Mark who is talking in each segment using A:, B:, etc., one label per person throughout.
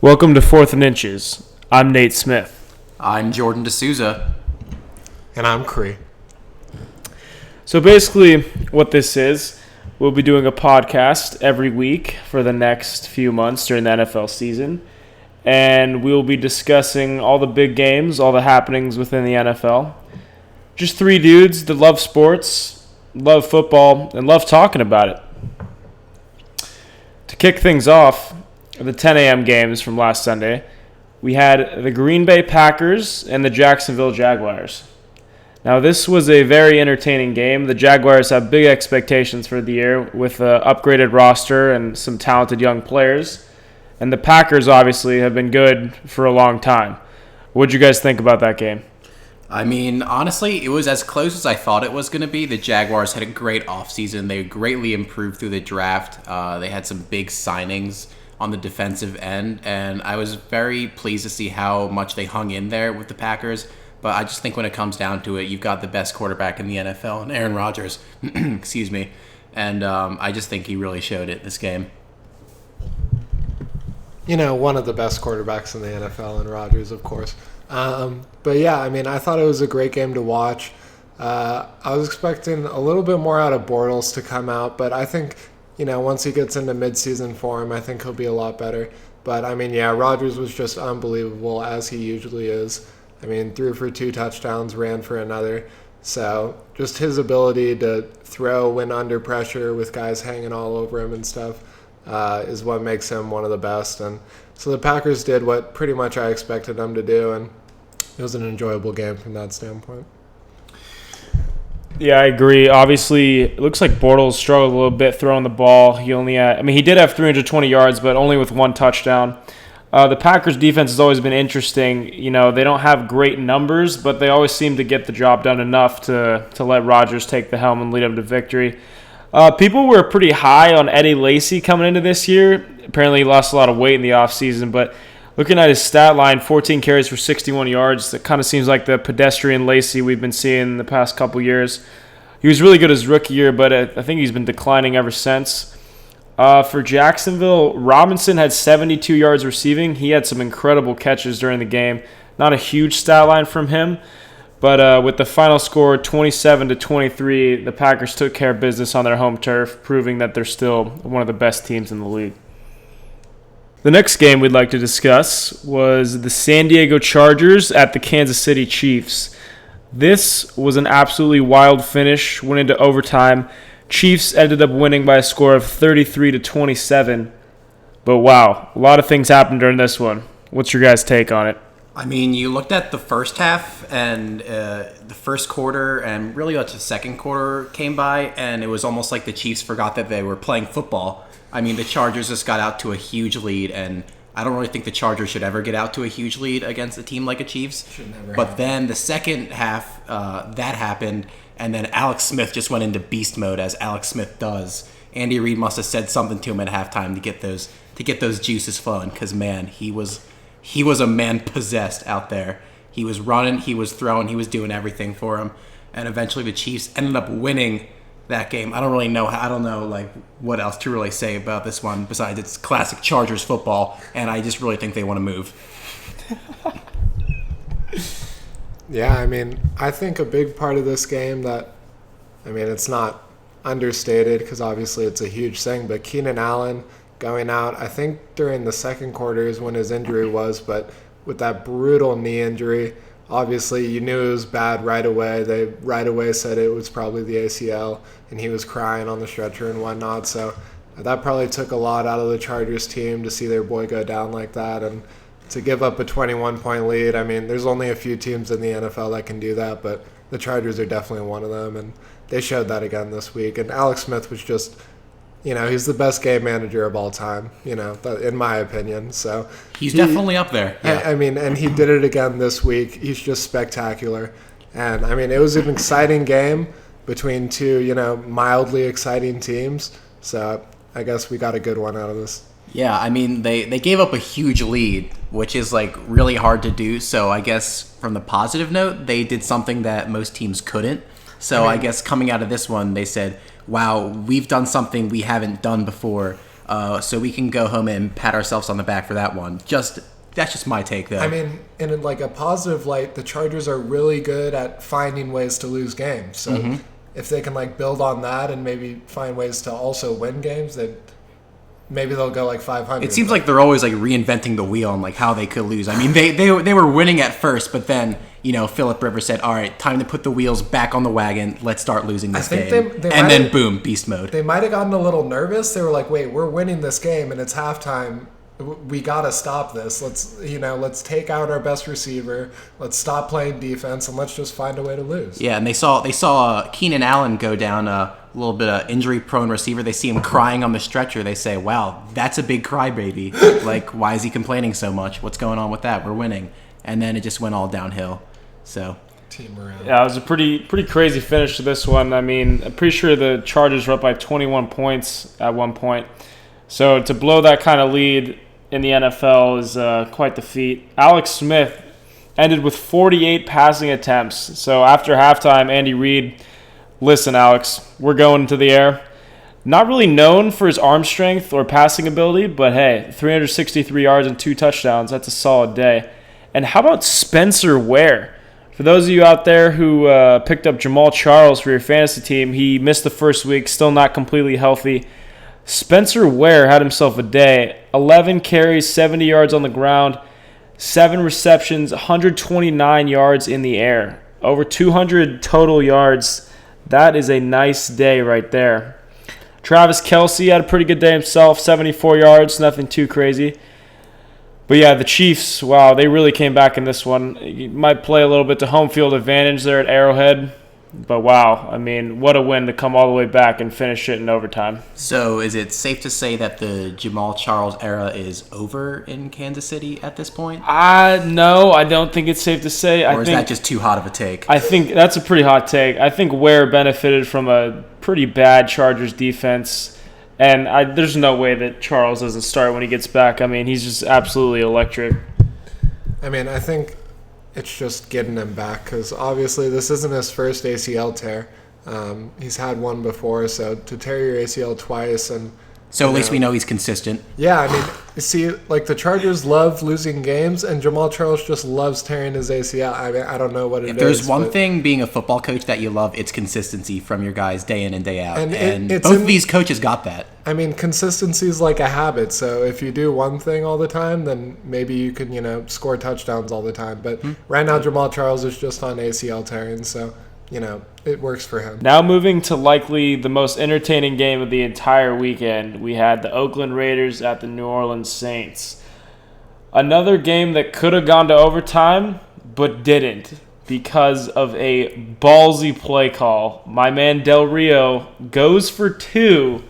A: Welcome to Fourth and Inches. I'm Nate Smith.
B: I'm Jordan D'Souza.
C: And I'm Cree.
A: So basically what this is, we'll be doing a podcast every week for the next few months during the NFL season. And we'll be discussing all the big games, all the happenings within the NFL. Just three dudes that love sports, love football, and love talking about it. To kick things off, the 10 a.m. games from last Sunday, we had the Green Bay Packers and the Jacksonville Jaguars. Now, this was a very entertaining game. The Jaguars have big expectations for the year with an upgraded roster and some talented young players. And the Packers, obviously, have been good for a long time. What did you guys think about that game?
B: I mean, honestly, it was as close as I thought it was going to be. The Jaguars had a great offseason. They greatly improved through the draft. They had some big signings on the defensive end, and I was very pleased to see how much they hung in there with the Packers. But I just think when it comes down to it, you've got the best quarterback in the NFL, and Aaron Rodgers. Excuse me. And I just think he really showed it this game.
C: You know, one of the best quarterbacks in the NFL, and Rodgers, of course. But yeah, I mean, I thought it was a great game to watch. I was expecting a little bit more out of Bortles to come out, but I think, you know, once he gets into midseason form, I think he'll be a lot better. But, I mean, yeah, Rodgers was just unbelievable, as he usually is. I mean, threw for 2 touchdowns, ran for another. So just his ability to throw when under pressure with guys hanging all over him and stuff is what makes him one of the best. And so the Packers did what pretty much I expected them to do, and it was an enjoyable game from that standpoint.
A: Yeah, I agree. Obviously, it looks like Bortles struggled a little bit throwing the ball. He did have 320 yards, but only with 1 touchdown. The Packers' defense has always been interesting. You know, they don't have great numbers, but they always seem to get the job done enough to let Rodgers take the helm and lead them to victory. People were pretty high on Eddie Lacy coming into this year. Apparently, he lost a lot of weight in the offseason, but looking at his stat line, 14 carries for 61 yards, that kind of seems like the pedestrian Lacy we've been seeing the past couple years. He was really good his rookie year, but I think he's been declining ever since. For Jacksonville, Robinson had 72 yards receiving. He had some incredible catches during the game. Not a huge stat line from him, but with the final score 27-23, the Packers took care of business on their home turf, proving that they're still one of the best teams in the league. The next game we'd like to discuss was the San Diego Chargers at the Kansas City Chiefs. This was an absolutely wild finish, went into overtime. Chiefs ended up winning by a score of 33-27. But wow, a lot of things happened during this one. What's your guys' take on it?
B: I mean, you looked at the first half and the first quarter, and really up to the second quarter came by, and it was almost like the Chiefs forgot that they were playing football. I mean, the Chargers just got out to a huge lead, and I don't really think the Chargers should ever get out to a huge lead against a team like a Chiefs. But then the second half, that happened, and then Alex Smith just went into beast mode, as Alex Smith does. Andy Reid must have said something to him at halftime to get those juices flowing, because man, he was a man possessed out there. He was running, he was throwing, he was doing everything for him, and eventually the Chiefs ended up winning that game. I don't know like what else to really say about this one besides it's classic Chargers football, and I just really think they want to move.
C: Yeah, I mean, I think a big part of this game it's not understated because obviously it's a huge thing, but Keenan Allen going out, I think during the second quarter is when his injury was, but with that brutal knee injury, obviously you knew it was bad right away. They right away said it was probably the ACL, and he was crying on the stretcher and whatnot, so that probably took a lot out of the Chargers team to see their boy go down like that, and to give up a 21-point lead. I mean, there's only a few teams in the NFL that can do that, but the Chargers are definitely one of them, and they showed that again this week. And Alex Smith was just, you know, he's the best game manager of all time, you know, in my opinion. So
B: he's definitely up there. Yeah.
C: I mean, and he did it again this week. He's just spectacular. And, I mean, it was an exciting game between two, you know, mildly exciting teams. So I guess we got a good one out of this.
B: Yeah, I mean, they gave up a huge lead, which is, like, really hard to do. So I guess from the positive note, they did something that most teams couldn't. So I guess coming out of this one, they said, wow, we've done something we haven't done before. So we can go home and pat ourselves on the back for that one. That's just my take, though.
C: I mean, in like a positive light, the Chargers are really good at finding ways to lose games. So if they can like build on that and maybe find ways to also win games, then maybe they'll go like 500.
B: It seems like they're always like reinventing the wheel on like how they could lose. I mean, they were winning at first, but then Philip Rivers said, "All right, time to put the wheels back on the wagon. Let's start losing this game." And then boom, beast mode.
C: They might have gotten a little nervous. They were like, "Wait, we're winning this game, and it's halftime. We gotta stop this. Let's take out our best receiver. Let's stop playing defense, and let's just find a way to lose."
B: Yeah, and they saw Keenan Allen go down a little bit of injury-prone receiver. They see him crying on the stretcher. They say, "Wow, that's a big crybaby. Like, why is he complaining so much? What's going on with that? We're winning." And then it just went all downhill. So
C: team morale.
A: Yeah, it was a pretty crazy finish to this one. I mean, I'm pretty sure the Chargers were up by 21 points at one point. So to blow that kind of lead in the NFL is quite the feat. Alex Smith ended with 48 passing attempts. So after halftime, Andy Reid, "Listen, Alex, we're going to the air." Not really known for his arm strength or passing ability, but hey, 363 yards and 2 touchdowns. That's a solid day. And how about Spencer Ware? For those of you out there who picked up Jamal Charles for your fantasy team, he missed the first week, still not completely healthy. Spencer Ware had himself a day. 11 carries, 70 yards on the ground, 7 receptions, 129 yards in the air. Over 200 total yards. That is a nice day right there. Travis Kelce had a pretty good day himself, 74 yards, nothing too crazy. But yeah, the Chiefs, wow, they really came back in this one. You might play a little bit to home field advantage there at Arrowhead. But wow, I mean, what a win to come all the way back and finish it in overtime.
B: So is it safe to say that the Jamal Charles era is over in Kansas City at this point?
A: No, I don't think it's safe to say.
B: Or is that just too hot of a take?
A: I think that's a pretty hot take. I think Ware benefited from a pretty bad Chargers defense. And there's no way that Charles doesn't start when he gets back. I mean, he's just absolutely electric.
C: I mean, I think it's just getting him back because obviously this isn't his first ACL tear. He's had one before, so to tear your ACL twice and
B: so at least we know he's consistent.
C: Yeah, I mean, you see, like the Chargers love losing games, and Jamal Charles just loves tearing his ACL. I mean, I don't know what it is.
B: If there's one thing being a football coach that you love, it's consistency from your guys day in and day out. And both of these coaches got that.
C: I mean, consistency is like a habit. So if you do one thing all the time, then maybe you can, score touchdowns all the time. But right now, Jamal Charles is just on ACL tearing, so it works for him.
A: Now moving to likely the most entertaining game of the entire weekend, we had the Oakland Raiders at the New Orleans Saints. Another game that could have gone to overtime, but didn't because of a ballsy play call. My man Del Rio goes for 2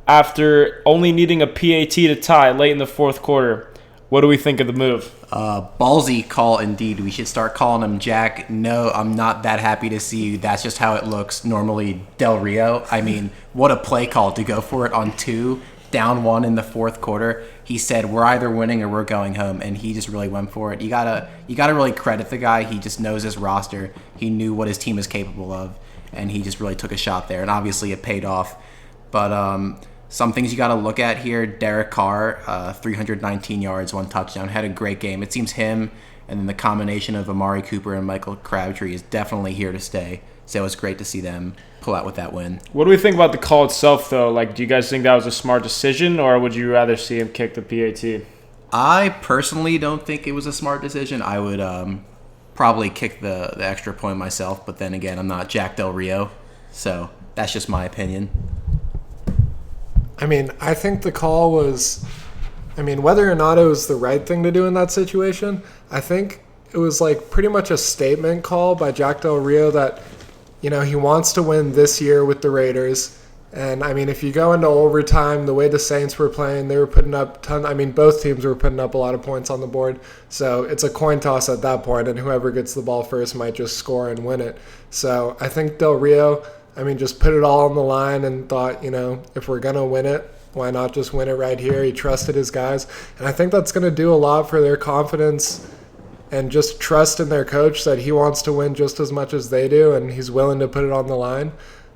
A: after only needing a PAT to tie late in the fourth quarter. What do we think of the move?
B: Ballsy call indeed. We should start calling him Jack. No, I'm not that happy to see you. That's just how it looks. Normally, Del Rio. I mean, what a play call to go for it on 2, down 1 in the fourth quarter. He said, "We're either winning or we're going home," and he just really went for it. You gotta really credit the guy. He just knows his roster. He knew what his team is capable of, and he just really took a shot there. And obviously, it paid off. But some things you got to look at here. Derek Carr, 319 yards, 1 touchdown, had a great game. It seems him and then the combination of Amari Cooper and Michael Crabtree is definitely here to stay. So it's great to see them pull out with that win.
A: What do we think about the call itself, though? Like, do you guys think that was a smart decision, or would you rather see him kick the PAT?
B: I personally don't think it was a smart decision. I would probably kick the extra point myself, but then again, I'm not Jack Del Rio, so that's just my opinion.
C: I mean, I think the call was, whether or not it was the right thing to do in that situation, I think it was like pretty much a statement call by Jack Del Rio that, he wants to win this year with the Raiders. And if you go into overtime, the way the Saints were playing, they were putting up both teams were putting up a lot of points on the board. So it's a coin toss at that point, and whoever gets the ball first might just score and win it. So I think Del Rio, just put it all on the line and thought, if we're going to win it, why not just win it right here? He trusted his guys. And I think that's going to do a lot for their confidence and just trust in their coach that he wants to win just as much as they do and he's willing to put it on the line.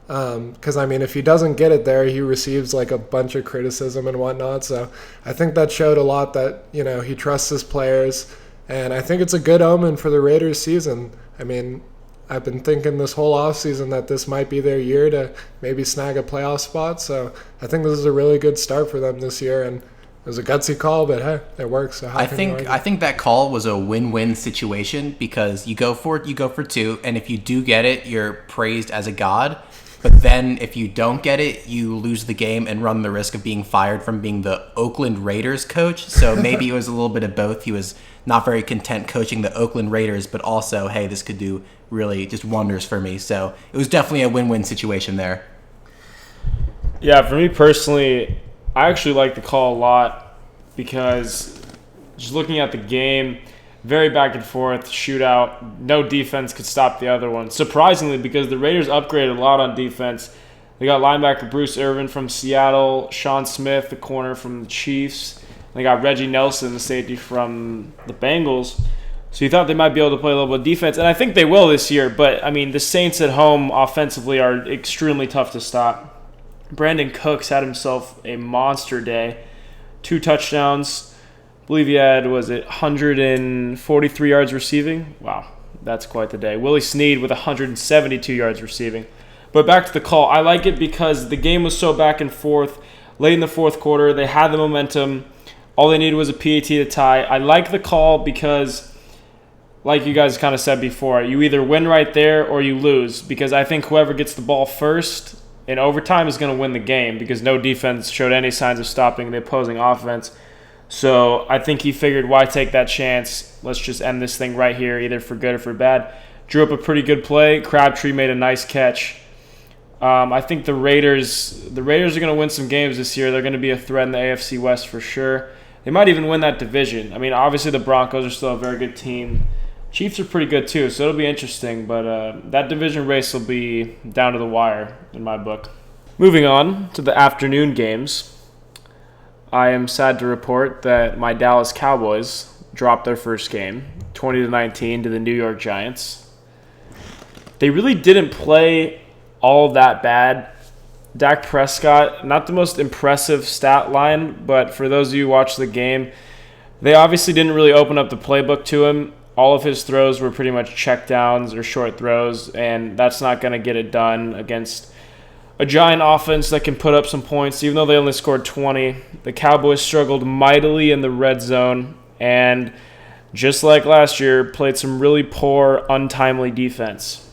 C: Because, I mean, if he doesn't get it there, he receives like a bunch of criticism and whatnot. So I think that showed a lot that, he trusts his players. And I think it's a good omen for the Raiders season. I mean, I've been thinking this whole offseason that this might be their year to maybe snag a playoff spot. So I think this is a really good start for them this year. And it was a gutsy call, but hey, it works. So
B: I think that call was a win-win situation because you go for it, you go for two, and if you do get it, you're praised as a god. But then if you don't get it, you lose the game and run the risk of being fired from being the Oakland Raiders coach. So maybe it was a little bit of both. He was not very content coaching the Oakland Raiders, but also, hey, this could do really just wonders for me. So it was definitely a win-win situation there.
A: Yeah, for me personally, I actually like the call a lot because just looking at the game, very back and forth, shootout. No defense could stop the other one. Surprisingly, because the Raiders upgraded a lot on defense. They got linebacker Bruce Irvin from Seattle, Sean Smith, the corner from the Chiefs. They got Reggie Nelson, the safety from the Bengals. So you thought they might be able to play a little bit of defense, and I think they will this year. But, I mean, the Saints at home offensively are extremely tough to stop. Brandon Cooks had himself a monster day. 2 touchdowns. I believe he had, 143 yards receiving? Wow, that's quite the day. Willie Snead with 172 yards receiving. But back to the call. I like it because the game was so back and forth. Late in the fourth quarter, they had the momentum. All they needed was a PAT to tie. I like the call because, like you guys kind of said before, you either win right there or you lose. Because I think whoever gets the ball first in overtime is going to win the game because no defense showed any signs of stopping the opposing offense. So I think he figured, why take that chance? Let's just end this thing right here, either for good or for bad. Drew up a pretty good play. Crabtree made a nice catch. I think the Raiders are going to win some games this year. They're going to be a threat in the AFC West for sure. They might even win that division. I mean, obviously the Broncos are still a very good team. Chiefs are pretty good too, so it'll be interesting. But that division race will be down to the wire in my book. Moving on to the afternoon games. I am sad to report that my Dallas Cowboys dropped their first game, 20-19 to the New York Giants. They really didn't play all that bad. Dak Prescott, not the most impressive stat line, but for those of you who watched the game, they obviously didn't really open up the playbook to him. All of his throws were pretty much checkdowns or short throws, and that's not going to get it done against a Giant offense that can put up some points. Even though they only scored 20, the Cowboys struggled mightily in the red zone, and just like last year, played some really poor, untimely defense.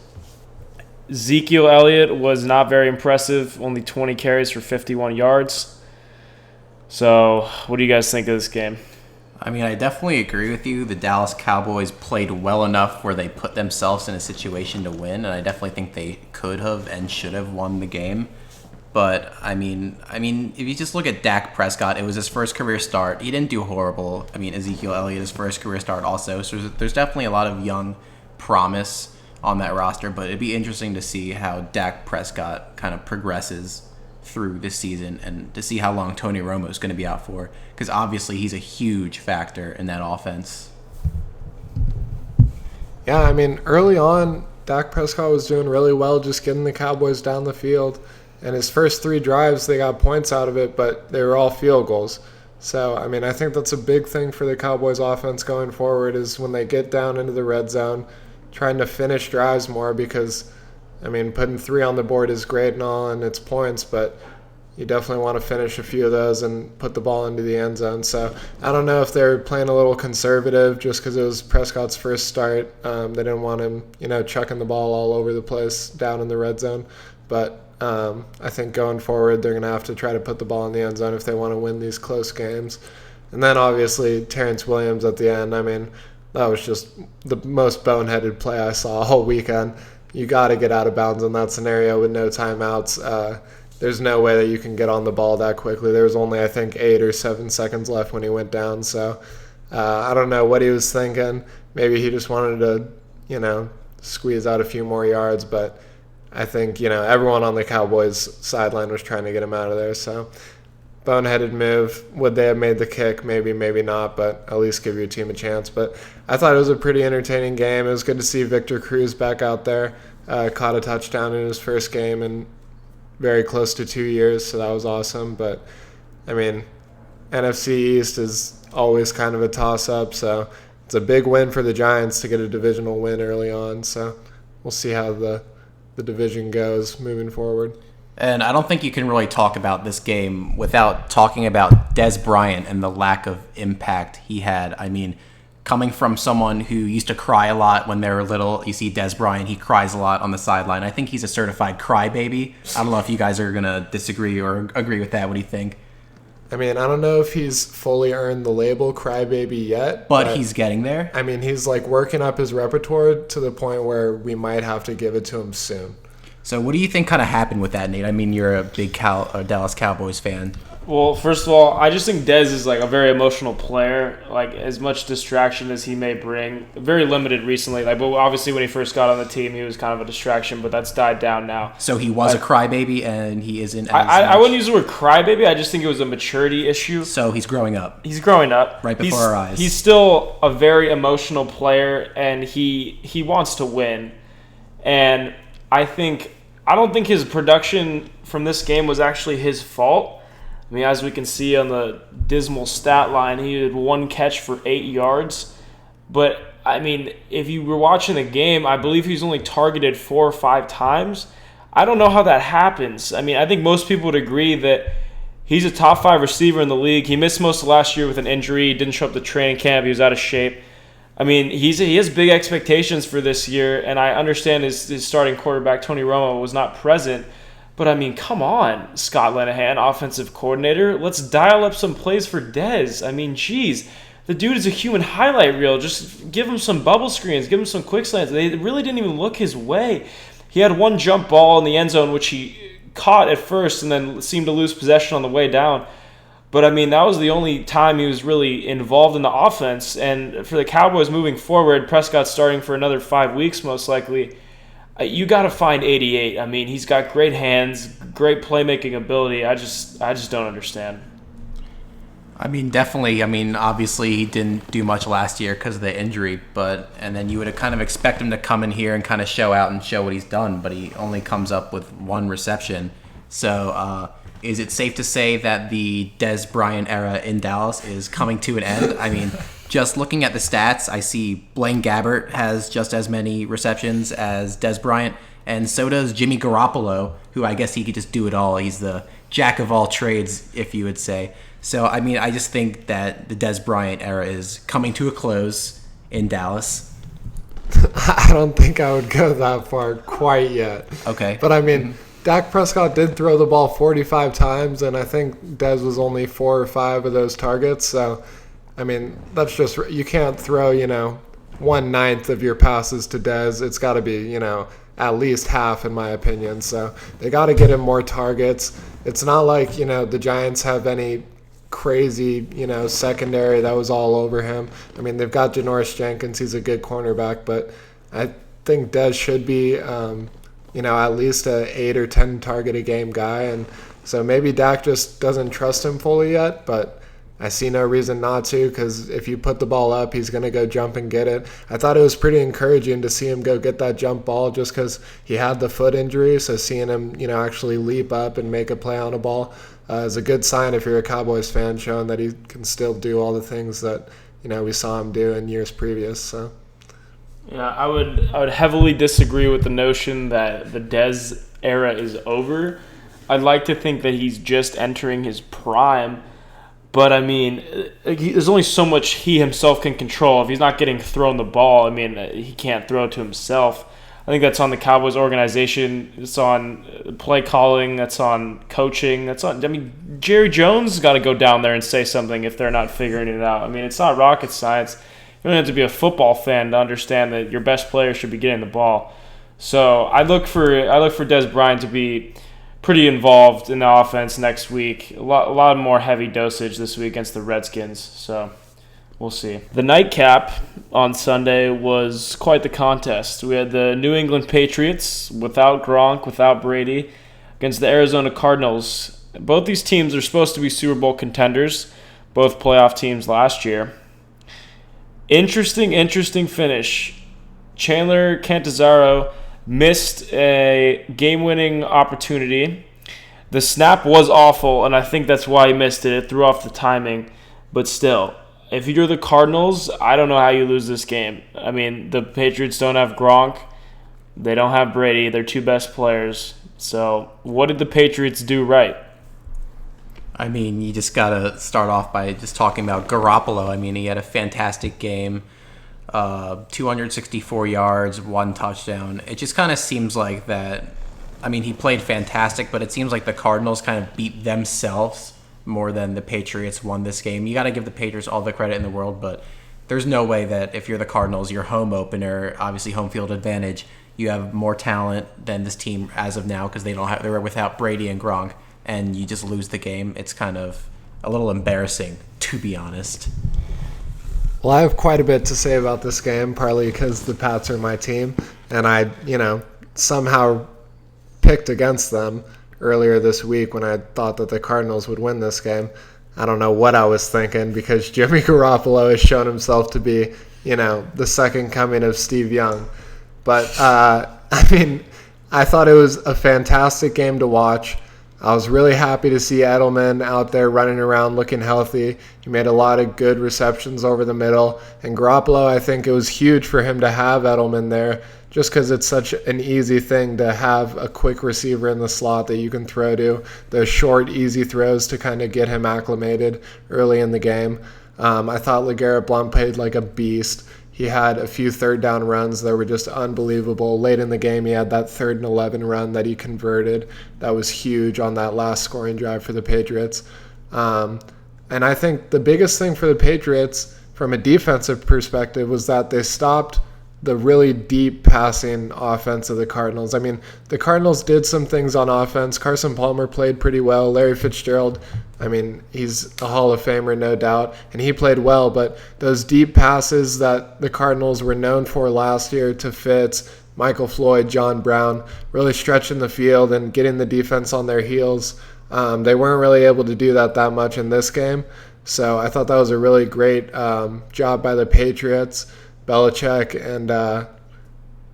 A: Ezekiel Elliott was not very impressive, only 20 carries for 51 yards. So, what do you guys think of this game?
B: I mean, I definitely agree with you. The Dallas Cowboys played well enough where they put themselves in a situation to win, and I definitely think they could have and should have won the game. But, I mean, if you just look at Dak Prescott, it was his first career start. He didn't do horrible. I mean, Ezekiel Elliott, his first career start also. So there's definitely a lot of young promise on that roster, but it'd be interesting to see how Dak Prescott kind of progresses through this season and to see how long Tony Romo is going to be out for, because obviously he's a huge factor in that offense.
C: Yeah, I mean, early on, Dak Prescott was doing really well just getting the Cowboys down the field, and his first 3 drives, they got points out of it, but they were all field goals. So, I mean, I think that's a big thing for the Cowboys offense going forward is when they get down into the red zone, trying to finish drives more because, I mean, putting 3 on the board is great and all, and it's points, but you definitely want to finish a few of those and put the ball into the end zone. So I don't know if they're playing a little conservative just because it was Prescott's first start. They didn't want him, chucking the ball all over the place down in the red zone. But I think going forward, they're going to have to try to put the ball in the end zone if they want to win these close games. And then obviously Terrence Williams at the end, I mean, that was just the most boneheaded play I saw all weekend. You got to get out of bounds in that scenario with no timeouts. There's no way that you can get on the ball that quickly. There was only, I think, 8 or 7 seconds left when he went down. So I don't know what he was thinking. Maybe he just wanted to, squeeze out a few more yards. But I think, everyone on the Cowboys sideline was trying to get him out of there. So boneheaded move. Would they have made the kick? Maybe, maybe not, but at least give your team a chance. But I thought it was a pretty entertaining game. It was good to see Victor Cruz back out there. Caught a touchdown in his first game in very close to 2 years, so that was awesome. But, I mean, NFC East is always kind of a toss-up, so it's a big win for the Giants to get a divisional win early on. So we'll see how the division goes moving forward.
B: And I don't think you can really talk about this game without talking about Dez Bryant and the lack of impact he had. I mean, coming from someone who used to cry a lot when they were little, you see Dez Bryant, he cries a lot on the sideline. I think he's a certified crybaby. I don't know if you guys are going to disagree or agree with that. What do you think?
C: I mean, I don't know if he's fully earned the label crybaby yet.
B: But he's getting there.
C: I mean, he's like working up his repertoire to the point where we might have to give it to him soon.
B: So what do you think kind of happened with that, Nate? I mean, you're a big Dallas Cowboys fan.
A: Well, first of all, I just think Dez is like a very emotional player. Like, as much distraction as he may bring, very limited recently. Like, but obviously when he first got on the team, he was kind of a distraction, but that's died down now.
B: So he was a crybaby, and he isn't.
A: I wouldn't use the word crybaby. I just think it was a maturity issue.
B: So he's growing up.
A: He's growing up
B: right before our eyes.
A: He's still a very emotional player, and he wants to win. And I don't think his production from this game was actually his fault. I mean, as we can see on the dismal stat line, he had 1 catch for 8 yards. But, I mean, if you were watching the game, I believe he's only targeted 4 or 5 times. I don't know how that happens. I mean, I think most people would agree that he's a top 5 receiver in the league. He missed most of last year with an injury. He didn't show up to training camp. He was out of shape. I mean, he has big expectations for this year, and I understand his starting quarterback, Tony Romo, was not present. But, I mean, come on, Scott Linehan, offensive coordinator. Let's dial up some plays for Dez. I mean, geez, the dude is a human highlight reel. Just give him some bubble screens. Give him some quick slants. They really didn't even look his way. He had 1 jump ball in the end zone, which he caught at first and then seemed to lose possession on the way down. But, I mean, that was the only time he was really involved in the offense. And for the Cowboys moving forward, Prescott starting for another 5 weeks most likely, you got to find 88. I mean, he's got great hands, great playmaking ability. I just don't understand.
B: I mean, definitely. I mean, obviously he didn't do much last year because of the injury, and then you would have kind of expect him to come in here and kind of show out and show what he's done, but he only comes up with 1 reception. So, is it safe to say that the Dez Bryant era in Dallas is coming to an end? I mean, just looking at the stats, I see Blaine Gabbert has just as many receptions as Dez Bryant, and so does Jimmy Garoppolo, who I guess he could just do it all. He's the jack of all trades, if you would say. So, I mean, I just think that the Dez Bryant era is coming to a close in Dallas.
C: I don't think I would go that far quite yet.
B: Okay.
C: But, I mean, Dak Prescott did throw the ball 45 times, and I think Dez was only 4 or 5 of those targets. So, I mean, that's just – you can't throw, 1/9 of your passes to Dez. It's got to be, at least half, in my opinion. So they got to get him more targets. It's not like, the Giants have any crazy, secondary that was all over him. I mean, they've got Janoris Jenkins. He's a good cornerback, but I think Dez should be, at least a 8 or 10 target a game guy. And so maybe Dak just doesn't trust him fully yet, but I see no reason not to, because if you put the ball up, he's going to go jump and get it. I thought it was pretty encouraging to see him go get that jump ball just because he had the foot injury. So seeing him, actually leap up and make a play on a ball is a good sign if you're a Cowboys fan, showing that he can still do all the things that, we saw him do in years previous. So.
A: Yeah, I would heavily disagree with the notion that the Dez era is over. I'd like to think that he's just entering his prime. But, I mean, there's only so much he himself can control. If he's not getting thrown the ball, I mean, he can't throw it to himself. I think that's on the Cowboys organization. It's on play calling. That's on coaching. Jerry Jones has got to go down there and say something if they're not figuring it out. I mean, it's not rocket science. You don't have to be a football fan to understand that your best player should be getting the ball. So I look for Dez Bryant to be pretty involved in the offense next week. A lot more heavy dosage this week against the Redskins. So we'll see. The nightcap on Sunday was quite the contest. We had the New England Patriots without Gronk, without Brady, against the Arizona Cardinals. Both these teams are supposed to be Super Bowl contenders, both playoff teams last year. Interesting finish. Chandler Catanzaro missed a game-winning opportunity. The snap was awful, and I think that's why he missed it. It threw off the timing. But still, if you're the Cardinals, I don't know how you lose this game. I mean, the Patriots don't have Gronk. They don't have Brady. They're two best players. So what did the Patriots do right?
B: I mean, you just got to start off by just talking about Garoppolo. I mean, he had a fantastic game, 264 yards, 1 touchdown. It just kind of seems like that. I mean, he played fantastic, but it seems like the Cardinals kind of beat themselves more than the Patriots won this game. You got to give the Patriots all the credit in the world, but there's no way that if you're the Cardinals, your home opener, obviously home field advantage, you have more talent than this team as of now because they're without Brady and Gronk, and you just lose the game. It's kind of a little embarrassing, to be honest.
C: Well, I have quite a bit to say about this game, partly because the Pats are my team, and I, somehow picked against them earlier this week when I thought that the Cardinals would win this game. I don't know what I was thinking because Jimmy Garoppolo has shown himself to be, the second coming of Steve Young. But, I thought it was a fantastic game to watch. I was really happy to see Edelman out there running around looking healthy. He made a lot of good receptions over the middle. And Garoppolo, I think it was huge for him to have Edelman there just because it's such an easy thing to have a quick receiver in the slot that you can throw to. Those short, easy throws to kind of get him acclimated early in the game. I thought LeGarrette Blount played like a beast. He had a few third down runs that were just unbelievable. Late in the game, he had that 3rd and 11 run that he converted. That was huge on that last scoring drive for the Patriots. And I think the biggest thing for the Patriots from a defensive perspective was that they stopped the really deep passing offense of the Cardinals. I mean, the Cardinals did some things on offense. Carson Palmer played pretty well. Larry Fitzgerald, he's a Hall of Famer, no doubt, and he played well. But those deep passes that the Cardinals were known for last year to Fitz, Michael Floyd, John Brown, really stretching the field and getting the defense on their heels, they weren't really able to do that much in this game. So I thought that was a really great job by the Patriots. Belichick and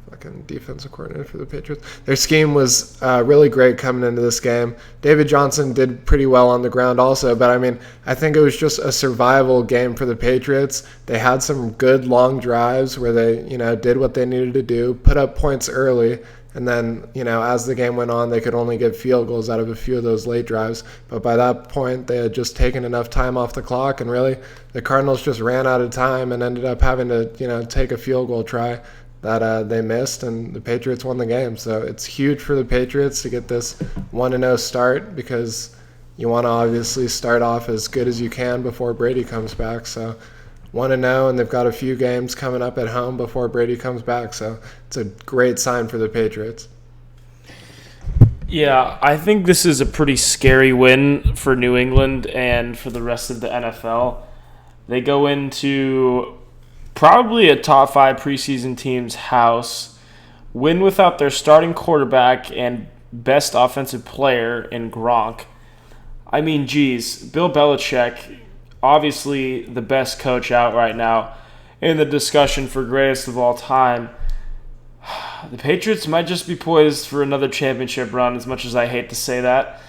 C: fucking defensive coordinator for the Patriots. Their scheme was really great coming into this game. David Johnson did pretty well on the ground also, but I think it was just a survival game for the Patriots. They had some good long drives where they, did what they needed to do, put up points early, and then, as the game went on, they could only get field goals out of a few of those late drives. But by that point, they had just taken enough time off the clock, and really, the Cardinals just ran out of time and ended up having to, take a field goal try that they missed, and the Patriots won the game. So it's huge for the Patriots to get this 1-0 start because you want to obviously start off as good as you can before Brady comes back. So 1-0, and they've got a few games coming up at home before Brady comes back. So it's a great sign for the Patriots.
A: Yeah, I think this is a pretty scary win for New England and for the rest of the NFL. They go into probably a top 5 preseason team's house, win without their starting quarterback and best offensive player in Gronk. Bill Belichick, obviously the best coach out right now in the discussion for greatest of all time. The Patriots might just be poised for another championship run, as much as I hate to say that.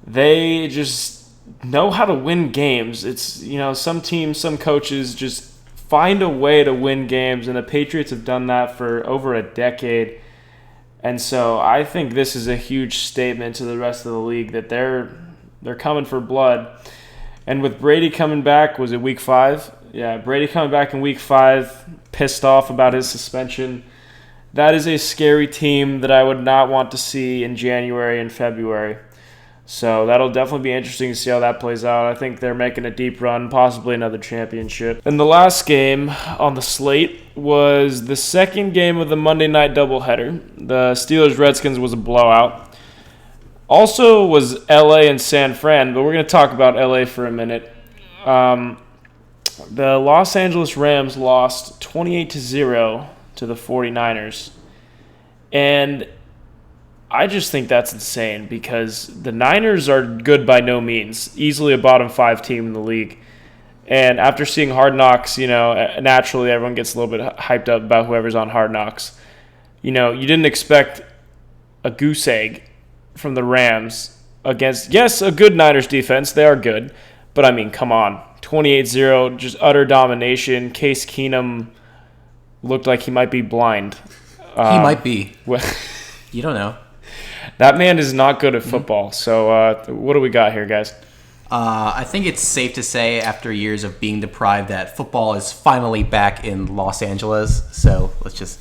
A: They just know how to win games. It's, some teams, some coaches just find a way to win games, and the Patriots have done that for over a decade. And so I think this is a huge statement to the rest of the league that they're coming for blood. And with Brady coming back, was it week 5? Yeah, Brady coming back in week 5, pissed off about his suspension. That is a scary team that I would not want to see in January and February. So that'll definitely be interesting to see how that plays out. I think they're making a deep run, possibly another championship. And the last game on the slate was the second game of the Monday night doubleheader. The Steelers-Redskins was a blowout. Also was LA and San Fran, but we're going to talk about LA for a minute. The Los Angeles Rams lost 28-0 to the 49ers. And I just think that's insane because the Niners are good by no means, easily a bottom 5 team in the league. And after seeing Hard Knocks, naturally everyone gets a little bit hyped up about whoever's on Hard Knocks. You didn't expect a goose egg from the Rams against, yes, a good Niners defense. They are good. But, I mean, come on. 28-0, just utter domination. Case Keenum looked like he might be blind.
B: He might be.
A: Well,
B: You don't know.
A: that man is not good at football. So, what do we got here, guys?
B: I think it's safe to say after years of being deprived that football is finally back in Los Angeles. So let's just,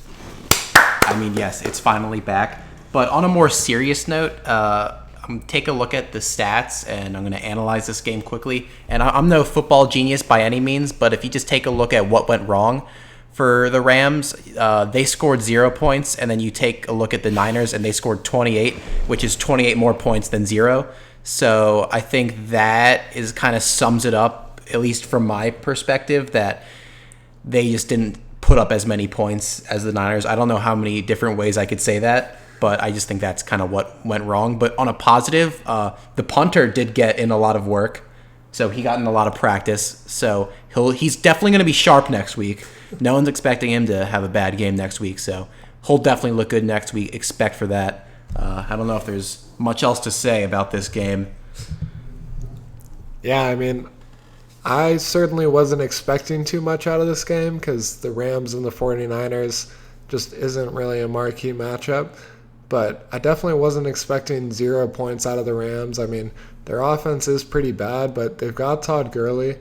B: yes, it's finally back. But on a more serious note, I'm going to take a look at the stats and I'm going to analyze this game quickly. And I'm no football genius by any means, but if you just take a look at what went wrong for the Rams, they scored 0 points. And then you take a look at the Niners and they scored 28, which is 28 more points than 0. So I think that is kind of sums it up, at least from my perspective, that they just didn't put up as many points as the Niners. I don't know how many different ways I could say that, but I just think that's kind of what went wrong. But on a positive, the punter did get in a lot of work, so he got in a lot of practice. So he's definitely going to be sharp next week. No one's expecting him to have a bad game next week, so he'll definitely look good next week. Expect for that. I don't know if there's much else to say about this game.
C: Yeah, I mean, I certainly wasn't expecting too much out of this game because the Rams and the 49ers just isn't really a marquee matchup. But I definitely wasn't expecting 0 points out of the Rams. I mean, their offense is pretty bad, but they've got Todd Gurley.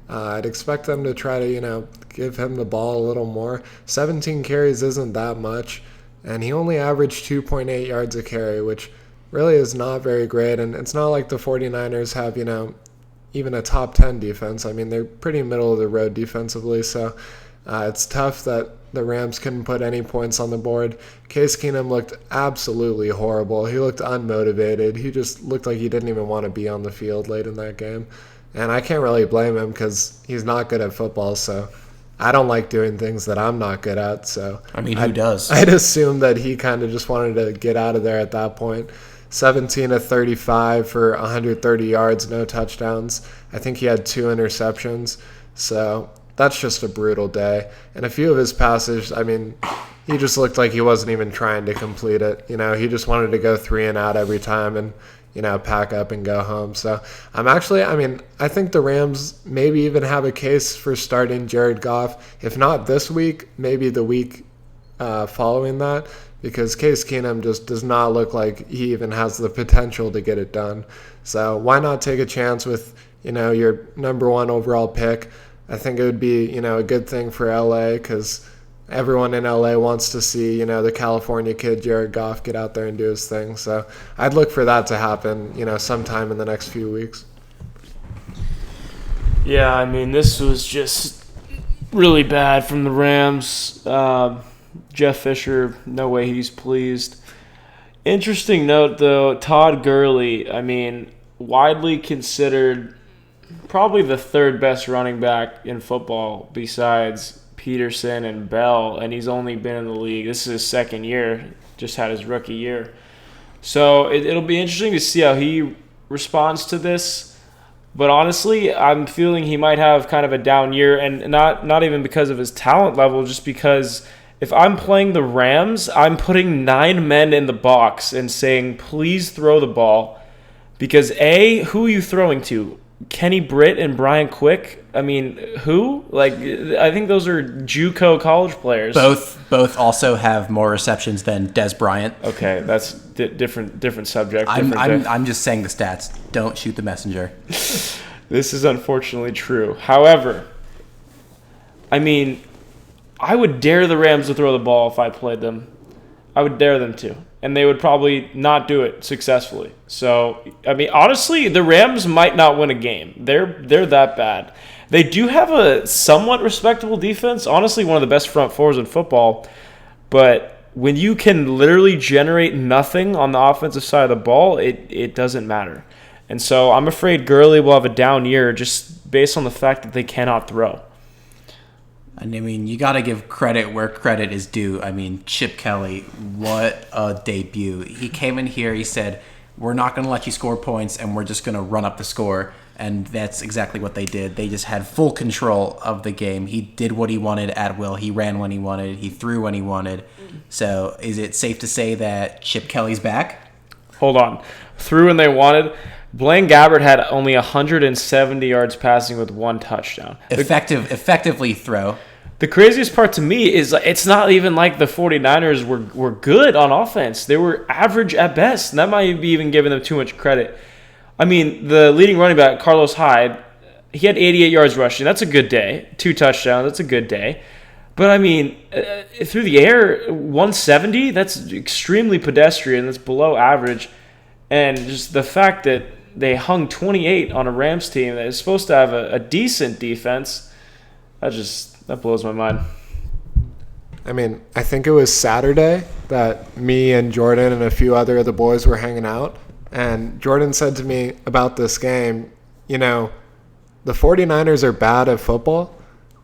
C: I'd expect them to try to, give him the ball a little more. 17 carries isn't that much. And he only averaged 2.8 yards a carry, which really is not very great. And it's not like the 49ers have, even a top 10 defense. I mean, they're pretty middle of the road defensively. So it's tough that the Rams couldn't put any points on the board. Case Keenum looked absolutely horrible. He looked unmotivated. He just looked like he didn't even want to be on the field late in that game. And I can't really blame him because he's not good at football. So I don't like doing things that I'm not good at, so...
B: who does?
C: I'd assume that he kind of just wanted to get out of there at that point. 17 of 35 for 130 yards, no touchdowns. I think he had 2 interceptions, so that's just a brutal day. And a few of his passes, he just looked like he wasn't even trying to complete it. He just wanted to go 3 and out every time and... pack up and go home. So I think the Rams maybe even have a case for starting Jared Goff. If not this week, maybe the week following that, because Case Keenum just does not look like he even has the potential to get it done. So why not take a chance with, your number 1 overall pick? I think it would be, a good thing for LA because everyone in LA wants to see, the California kid Jared Goff get out there and do his thing. So I'd look for that to happen, sometime in the next few weeks.
A: Yeah, this was just really bad from the Rams. Jeff Fisher, no way he's pleased. Interesting note, though, Todd Gurley, widely considered probably the 3rd best running back in football besides Peterson and Bell, and he's only been in the league. This is his 2nd year, just had his rookie year. So it'll be interesting to see how he responds to this. But honestly, I'm feeling he might have kind of a down year, and not even because of his talent level, just because if I'm playing the Rams, I'm putting 9 men in the box and saying, please throw the ball. Because who are you throwing to? Kenny Britt and Brian Quick? Who? I think those are JUCO college players.
B: Both also have more receptions than Des Bryant.
A: Okay, that's different subject.
B: I'm just saying the stats. Don't shoot the messenger.
A: This is unfortunately true. However, I would dare the Rams to throw the ball if I played them. I would dare them to. And they would probably not do it successfully. So, honestly, the Rams might not win a game. They're that bad. They do have a somewhat respectable defense. Honestly, one of the best front fours in football. But when you can literally generate nothing on the offensive side of the ball, it doesn't matter. And so I'm afraid Gurley will have a down year just based on the fact that they cannot throw.
B: You got to give credit where credit is due. Chip Kelly, what a debut. He came in here, he said, we're not going to let you score points, and we're just going to run up the score. And that's exactly what they did. They just had full control of the game. He did what he wanted at will. He ran when he wanted. He threw when he wanted. So is it safe to say that Chip Kelly's back?
A: hold on. Threw when they wanted. Blaine Gabbert had only 170 yards passing with 1 touchdown.
B: Effectively throw.
A: The craziest part to me is it's not even like the 49ers were good on offense. They were average at best. And that might be even giving them too much credit. I mean, the leading running back, Carlos Hyde, he had 88 yards rushing. That's a good day. 2 touchdowns. That's a good day. But, I mean, through the air, 170, that's extremely pedestrian. That's below average. And just the fact that they hung 28 on a Rams team that is supposed to have a decent defense, that blows my mind.
C: I mean, I think it was Saturday that me and Jordan and a few other of the boys were hanging out. And Jordan said to me about this game, the 49ers are bad at football,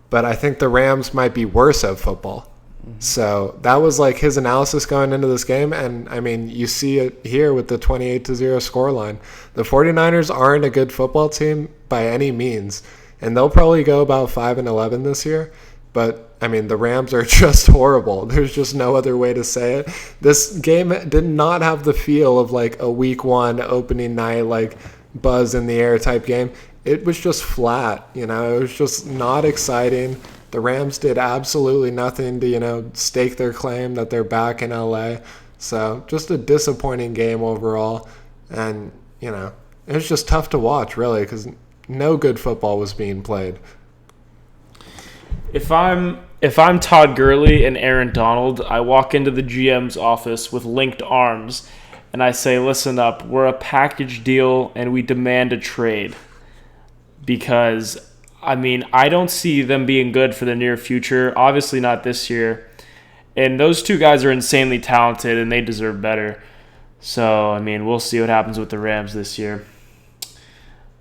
C: but I think the Rams might be worse at football. Mm-hmm. So that was like his analysis going into this game. And, I mean, you see it here with the 28-0 scoreline. The 49ers aren't a good football team by any means. And they'll probably go about 5-11 this year. But, I mean, the Rams are just horrible. There's just no other way to say it. This game did not have the feel of like a week 1 opening night, like buzz in the air type game. It was just flat, It was just not exciting. The Rams did absolutely nothing to, stake their claim that they're back in LA. So just a disappointing game overall. And, it was just tough to watch, really, because no good football was being played.
A: If I'm Todd Gurley and Aaron Donald, I walk into the GM's office with linked arms and I say, listen up, we're a package deal and we demand a trade. Because, I mean, I don't see them being good for the near future. Obviously not this year. And those 2 guys are insanely talented and they deserve better. So, I mean, we'll see what happens with the Rams this year.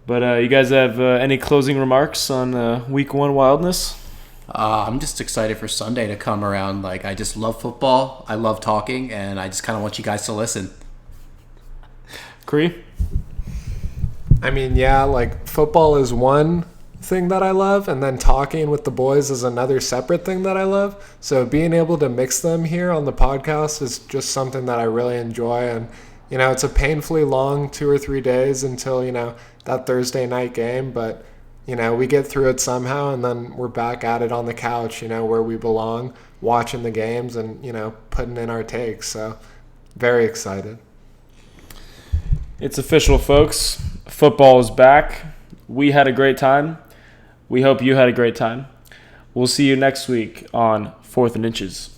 A: But you guys have any closing remarks on Week 1 wildness?
B: I'm just excited for Sunday to come around. Like, I just love football. I love talking, and I just kind of want you guys to listen.
A: Cree?
C: I mean, yeah, like football is one thing that I love, and then talking with the boys is another separate thing that I love. So being able to mix them here on the podcast is just something that I really enjoy. And, it's a painfully long 2 or 3 days until, that Thursday night game. But, we get through it somehow, and then we're back at it on the couch, where we belong, watching the games and, putting in our takes. So very excited.
A: It's official, folks. Football is back. We had a great time. We hope you had a great time. We'll see you next week on 4th and Inches.